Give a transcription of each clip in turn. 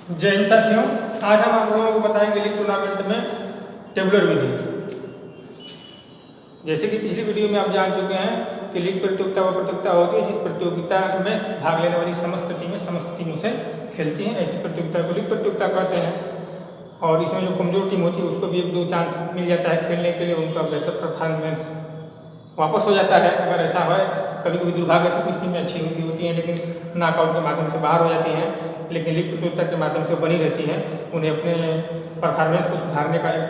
जय हिंद साथियों। आज हम आप लोगों को बताएंगे लीग टूर्नामेंट में टेबुलर विधि। जैसे कि पिछली वीडियो में आप जान चुके हैं कि लीग प्रतियोगिता वो प्रतियोगिता होती है जिस प्रतियोगिता में भाग लेने वाली समस्त टीमों से खेलती हैं। ऐसी प्रतियोगिता को लीग प्रतियोगिता कहते हैं। और इसमें जो कमज़ोर टीम होती है उसको भी एक दो चांस मिल जाता है खेलने के लिए, उनका बेहतर परफॉर्मेंस वापस हो जाता है। अगर ऐसा है, कभी कभी दुर्भाग्य से कुछ टीमें अच्छी होती हैं लेकिन नॉकआउट के माध्यम से बाहर हो जाती हैं, लेकिन लीग प्रतियोगिता के माध्यम से बनी रहती हैं। उन्हें अपने परफॉर्मेंस को सुधारने का एक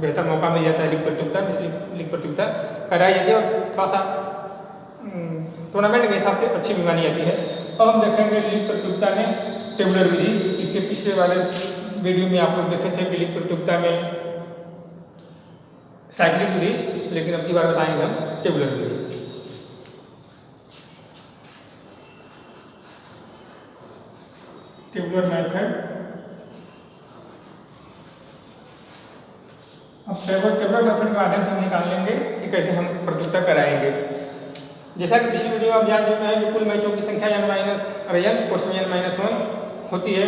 बेहतर मौका मिल जाता है लीग प्रतियोगिता में, इसलिए लीग प्रतियोगिता कराई जाती है और थोड़ा सा टूर्नामेंट के हिसाब से अच्छी भी मानी जाती है। अब हम देखेंगे लीग प्रतियोगिता में टेबुलर विधि। इसके पिछले वाले वीडियो में आप लोग देखे थे कि लीग प्रतियोगिता में साइक्लिंग विधि, लेकिन अब की बार बताएंगे हम टेबुलर विधि। Tabular method. अब टेबुलर मेथड के माध्यम से हम निकाल लेंगे कि कैसे हम प्रतियोगिता कराएंगे। जैसा कि पिछली वीडियो में आप जान चुके हैं कि कुल मैचों की संख्या n पोस्ट में n-1 होती है।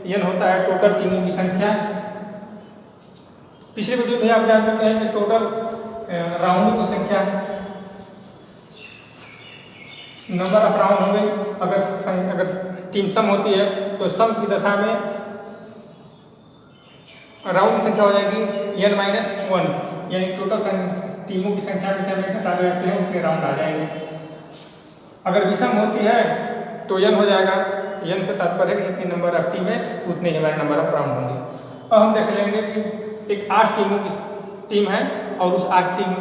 n होता है टोटल टीमों की संख्या। पिछले वीडियो में आप जान चुके हैं कि टोटल राउंड की संख्या, नंबर ऑफ राउंड हो गई। अगर टीम सम होती है तो सम की दशा में राउंड की संख्या हो जाएगी n-1, यानी टोटल टीमों की संख्या में से हमें घटा देते हैं, उनके राउंड आ जाएंगे। अगर विषम होती है तो n हो जाएगा। n से तात्पर्य है कि जितनी नंबर ऑफ टीम है उतने ही हमारे नंबर ऑफ राउंड होंगे। अब हम देख लेंगे कि एक 8 टीमों की टीम है और उस 8 टीम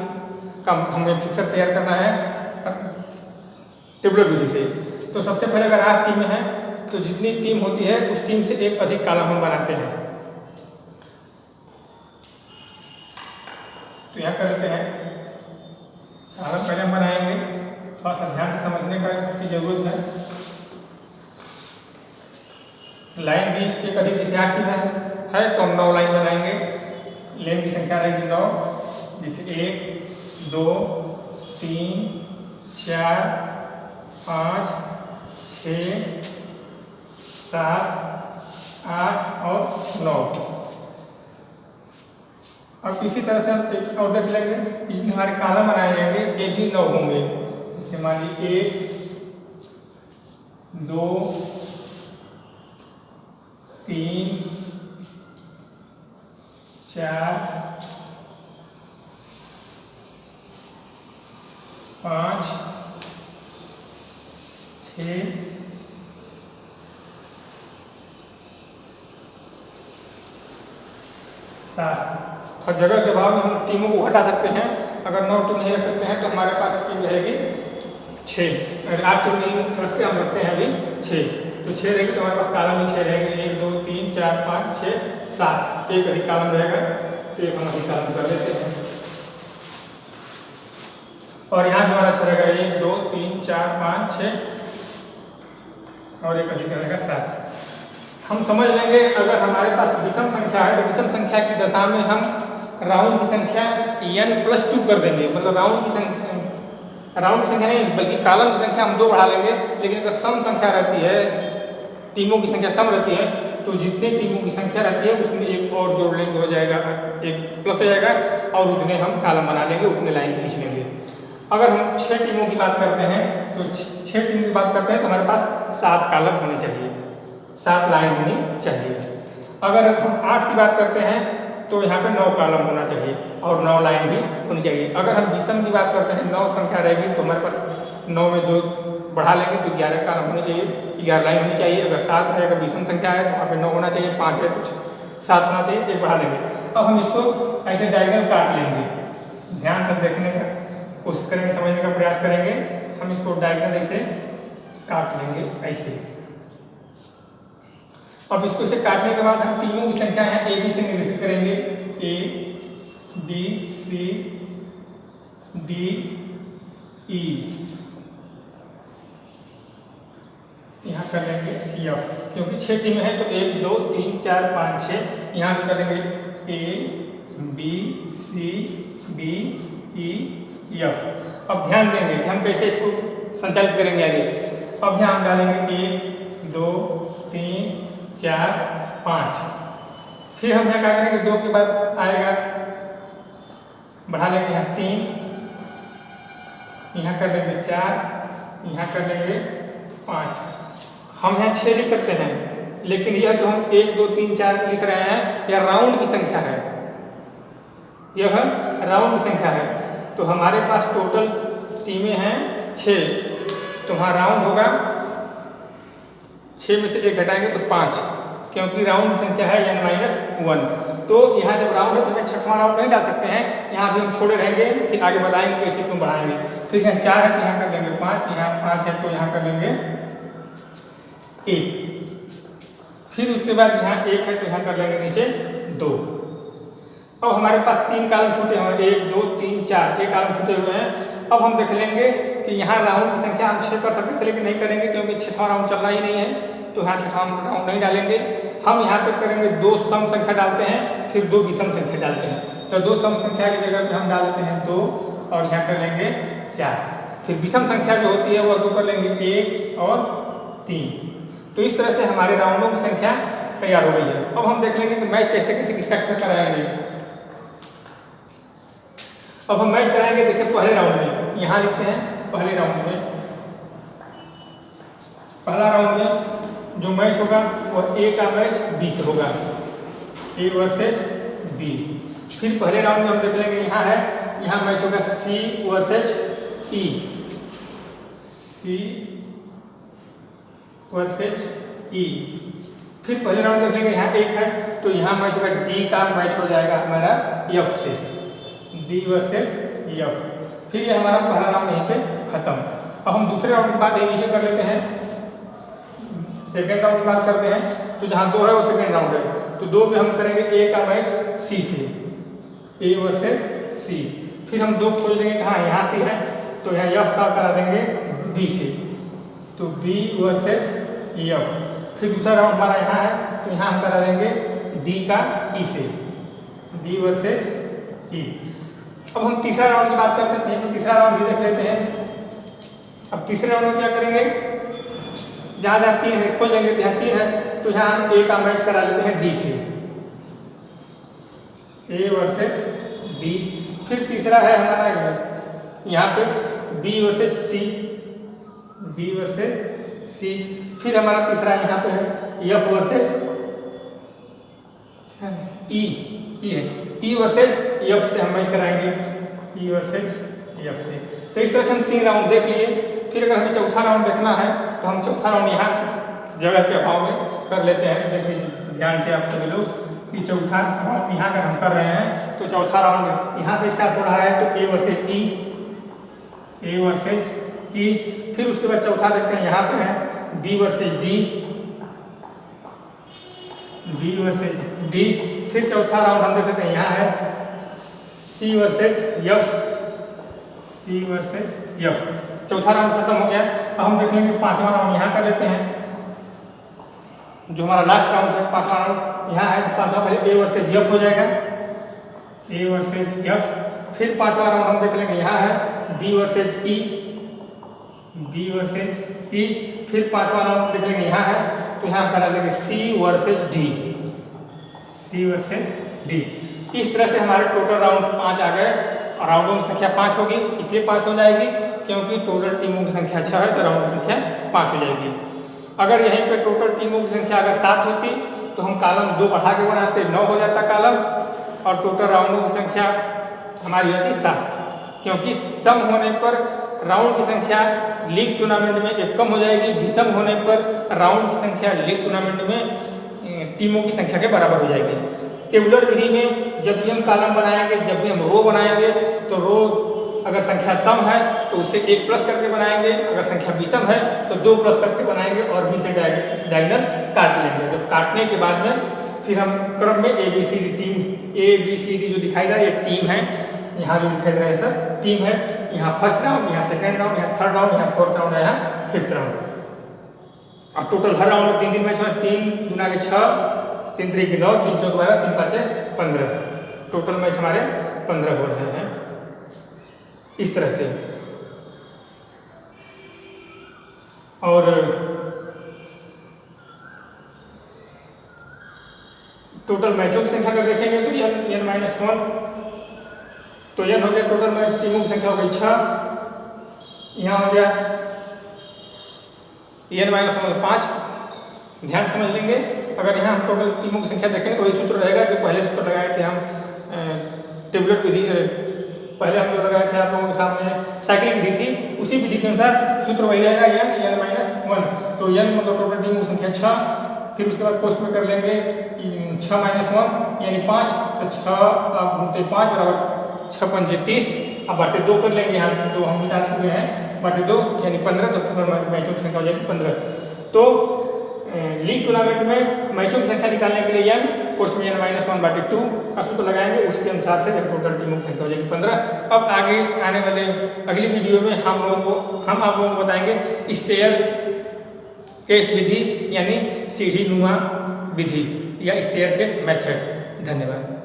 का हमें फिक्सर तैयार करना है टेबुलर विधि से। तो सबसे पहले अगर 8 टीमें हैं तो जितनी टीम होती है उस टीम से एक अधिक कॉलम हम बनाते हैं। तो यहाँ कर लेते हैं कॉलम पहले हम बनाएंगे, थोड़ा सा ध्यान से समझने की जरूरत है। लाइन भी एक अधिक, जैसे 8 टीम है तो हम 9 लाइन बनाएंगे। लेन की संख्या रहेगी 9, जैसे 1 2 3 4 5 6 7 8 और 9। अब इसी तरह से हम एक और देख लेंगे, इसमें हमारे कॉलम बनाए जाएंगे, ये भी 9 होंगे। जैसे मान लीजिए 1 2 3 4 5 6 7। और जगह के अभाव में हम टीमों को घटा सकते हैं। अगर 9 टीम नहीं रख सकते हैं तो हमारे पास टीम रहेगी 6। अगर 8 टीम नहीं रखते, हम रखते हैं अभी 6, तो 6 रहेगी तो हमारे पास कॉलम ही 6 रहेंगे। 1 2 3 4 5 6 7, एक अधिक कॉलम रहेगा तो एक हम अधिक कॉलम कर लेते हैं। और यहाँ भी हमारा अच्छा रहेगा 1 2 3 4 5 6 और एक अधिक रहेगा 7। हम समझ लेंगे अगर हमारे पास विषम संख्या है तो विषम संख्या की दशा में हम राउंड की संख्या n+2 कर देंगे। मतलब राउंड की संख्या नहीं बल्कि कॉलम की संख्या हम 2 बढ़ा लेंगे। लेकिन अगर सम संख्या रहती है, टीमों की संख्या सम रहती है, तो जितने टीमों की संख्या रहती है उसमें एक और जोड़ लेंगे, हो जाएगा एक प्लस हो जाएगा और उतने हम कॉलम बना लेंगे, उतने लाइन खींच लेंगे। अगर हम 6 टीमों की बात करते हैं तो 6 टीमों की बात करते हैं तो हमारे पास 7 कॉलम होने चाहिए, 7 लाइन होनी चाहिए। अगर हम 8 की बात करते हैं तो यहाँ पे 9 कॉलम होना चाहिए और 9 लाइन भी होनी चाहिए। अगर हम विषम की बात करते हैं, 9 संख्या रहेगी तो हमारे पास 9 में 2 बढ़ा लेंगे तो 11 कॉलम होने चाहिए, 11 लाइन होनी चाहिए। अगर 7 है, अगर विषम संख्या है तो वहाँ पे 9 होना चाहिए, 5 है तो 7 होना चाहिए, 1 बढ़ा लेंगे। अब हम इसको ऐसे डायगोनल काट लेंगे। ध्यान से देखने का कोशिश करेंगे, समझने का प्रयास करेंगे। हम इसको डायगोनल ऐसे काट लेंगे ऐसे। अब इसको इसे काटने के बाद हम टीमों की संख्या है ए बी से निर्देशित करेंगे। A B C D E, यहाँ कर लेंगे F, क्योंकि 6 टीमें हैं तो 1 2 3 4 5 6। यहाँ भी कर लेंगे A B C D E F। अब ध्यान देंगे कि हम कैसे इसको संचालित करेंगे आगे। अब यहाँ हम डालेंगे 1 2 3 4 5। फिर हम यहाँ क्या करेंगे, 2 के बाद आएगा, बढ़ा लेंगे यहाँ 3, यहाँ कर लेंगे 4, यहाँ कर लेंगे 5। हम यहाँ 6 लिख सकते हैं, लेकिन यह जो हम 1 2 3 4 लिख रहे हैं यह राउंड की संख्या है, यह राउंड की संख्या है। तो हमारे पास टोटल टीमें हैं 6, तो वहाँ राउंड होगा, 6 में से 1 घटाएंगे तो 5, क्योंकि राउंड की संख्या है n-1। तो यहाँ जब राउंड है तो हमें छठवां राउंड नहीं डाल सकते हैं, यहाँ भी हम छोड़े रहेंगे, फिर आगे बताएंगे कैसे क्यों बढ़ाएंगे। फिर यहाँ 4 है तो यहाँ कर लेंगे 5, यहाँ 5 है तो यहाँ कर लेंगे 1, फिर उसके बाद यहाँ 1 है तो यहाँ कर लेंगे नीचे 2। अब हमारे पास 3 कॉलम छूटे हुए हैं, 1 2 3 4, 1 कॉलम छूटे हुए हैं। अब हम देख लेंगे कि यहाँ राउंड की संख्या हम 6 कर सकते थे, लेकिन नहीं करेंगे क्योंकि छठवां राउंड चल रहा ही नहीं है, तो यहाँ छठवां राउंड नहीं डालेंगे। हम यहाँ पे करेंगे 2 सम संख्या डालते हैं, फिर 2 विषम संख्या डालते हैं। तो 2 सम संख्या की जगह पे हम डाल देते हैं 2 और यहाँ कर लेंगे 4। फिर विषम संख्या जो होती है वह 2 कर लेंगे 1 और 3। तो इस तरह से हमारे राउंडों की संख्या तैयार हो गई है। अब हम देख लेंगे कि मैच कैसे कैसे स्ट्रक्चर कराएंगे। अब हम मैच कराएंगे, देखिए पहले राउंड में यहाँ लिखते हैं, पहले राउंड में, पहला राउंड में जो मैच होगा वह A का मैच B से होगा, A वर्सेस B। फिर पहले राउंड में हम देख लेंगे, यहाँ है, यहाँ मैच होगा C versus E, C versus E। फिर पहले राउंड देख लेंगे, यहाँ 1 है तो यहाँ मैच होगा D का मैच हो जाएगा हमारा F से, D वर्सेस F। फिर ये हमारा पहला राउंड यहीं पे खत्म। अब हम दूसरे राउंड की बात यहीं से कर लेते हैं, सेकेंड राउंड की बात करते हैं। तो जहाँ 2 है वो सेकेंड राउंड है, तो 2 में हम करेंगे A का मैच C से, A वर्सेस C। फिर हम 2 खोल देंगे, कहाँ यहाँ से है तो यहाँ F का करा देंगे B से, तो B वर्सेस F। फिर दूसरा राउंड हमारा यहाँ है तो यहाँ हम करा देंगे D का E से, D वर्सेस E। अब हम तीसरा राउंड की बात करते हैं, तीसरा राउंड भी देख लेते हैं। अब तीसरे राउंड में क्या करेंगे, जहाँ जहाँ 3 है खोल लेंगे, तो यहाँ 3 है तो यहाँ हम A का मैच करा लेते हैं D से, A वर्सेस D। फिर तीसरा है हमारा यहाँ पे B versus C, B versus C। फिर हमारा तीसरा यहाँ पे है F वर्सेस E, E है, E वर्सेस F से हम मैच कराएंगे, E वर्सेस F से। तो इस तरह से हम 3 राउंड देख लिए। फिर अगर हमें चौथा राउंड देखना है तो हम चौथा राउंड यहाँ जगह के अभाव में कर लेते हैं। देख लीजिए ध्यान से आप सभी लोग कि चौथा राउंड यहाँ अगर हम कर रहे हैं तो चौथा राउंड यहाँ से स्टार्ट हो रहा है, तो A versus E, A versus E। फिर उसके बाद चौथा देखते हैं, यहाँ पे है B versus D, B versus D। फिर चौथा राउंड हम देख सकते हैं, यहाँ है C versus F, C versus F। चौथा राउंड खत्म हो गया। अब हम देखेंगे पांचवा राउंड यहाँ कर लेते हैं, जो हमारा लास्ट राउंड है। पांचवा राउंड यहाँ है तो पांचवा पहले A वर्सेस F हो जाएगा, A वर्सेस F। फिर पांचवा राउंड हम देख लेंगे, यहाँ है B versus E, B versus E। फिर पांचवा राउंड देख लेंगे, यहाँ है तो यहाँ करा लेंगे C versus D, C versus D। इस तरह से हमारे टोटल राउंड 5 आ गए। राउंडों की संख्या 5 होगी, इसलिए 5 हो जाएगी क्योंकि टोटल टीमों की संख्या 6 है तो राउंड की संख्या 5 हो जाएगी। अगर यहीं पे टोटल टीमों की संख्या अगर 7 होती तो हम कॉलम 2 बढ़ा के बनाते, 9 हो जाता कॉलम, और टोटल राउंडों की संख्या हमारी होती 7। क्योंकि सम होने पर राउंड की संख्या लीग टूर्नामेंट में एक कम हो जाएगी, विषम होने पर राउंड की संख्या लीग टूर्नामेंट में टीमों की संख्या के बराबर हो जाएगी। टेबुलर विधि में जब भी हम कॉलम बनाएंगे, जब भी हम रो बनाएंगे, तो रो अगर संख्या सम है तो उससे 1 प्लस करके बनाएंगे, अगर संख्या विषम है तो 2 प्लस करके बनाएंगे और बी से डायगोनल काट लेंगे। जब काटने के बाद में फिर हम क्रम में ABCD टीम, ABCD जो दिखाई दे रहा है ये टीम है, यहाँ जो दिखाई दे रहा है सब टीम है। यहाँ फर्स्ट राउंड, यहाँ सेकेंड राउंड, यहाँ थर्ड राउंड, यहाँ फोर्थ राउंड, यहाँ फिफ्थ राउंड। और टोटल हर राउंड में 3 मैच हुआ, 3 गुना के 6, 3 3 के 9, 3 4 12, 3 5 15। टोटल मैच हमारे 15 हो रहे हैं इस तरह से। और टोटल मैचों की संख्या अगर देखेंगे तो n माइनस 1, तो n हो गया टोटल टीमों की संख्या हो गई 6, यहाँ हो गया n माइनस 1 5। ध्यान समझ लेंगे, अगर यहाँ हम टोटल टीमों की संख्या देखेंगे तो वही सूत्र रहेगा जो पहले सूत्र लगाए थे हम टेबुलर विधि, पहले हम जो लगाए थे आप लोगों के सामने साइक्लिक विधि थी, उसी विधि के अनुसार सूत्र वही रहेगा n माइनस 1। तो n मतलब टोटल टीमों की संख्या 6, फिर उसके बाद पोस्ट में कर लेंगे 6 माइनस 1 यानी 5, तो 6 आप घूमते 5 बराबर 6 पंजे 30, अब बाटे 2 कर लेंगे, यहाँ तो हम मिटा चुके हैं, बाटे 2 यानी 15, तो मैचों की संख्या हो जाएगी 15। तो लीग टूर्नामेंट में मैचों की संख्या निकालने के लिए n पोस्ट में n माइनस 1 बाटे 2 का सूत्र लगाएंगे, उसके अनुसार से टोटल टीमों की संख्या हो जाएगी 15। अब आगे आने वाले अगली वीडियो में हम आप लोगों को बताएंगे स्टेयर केस विधि यानी सीढ़ी नुमा विधि या स्टेयर केस मेथड। धन्यवाद।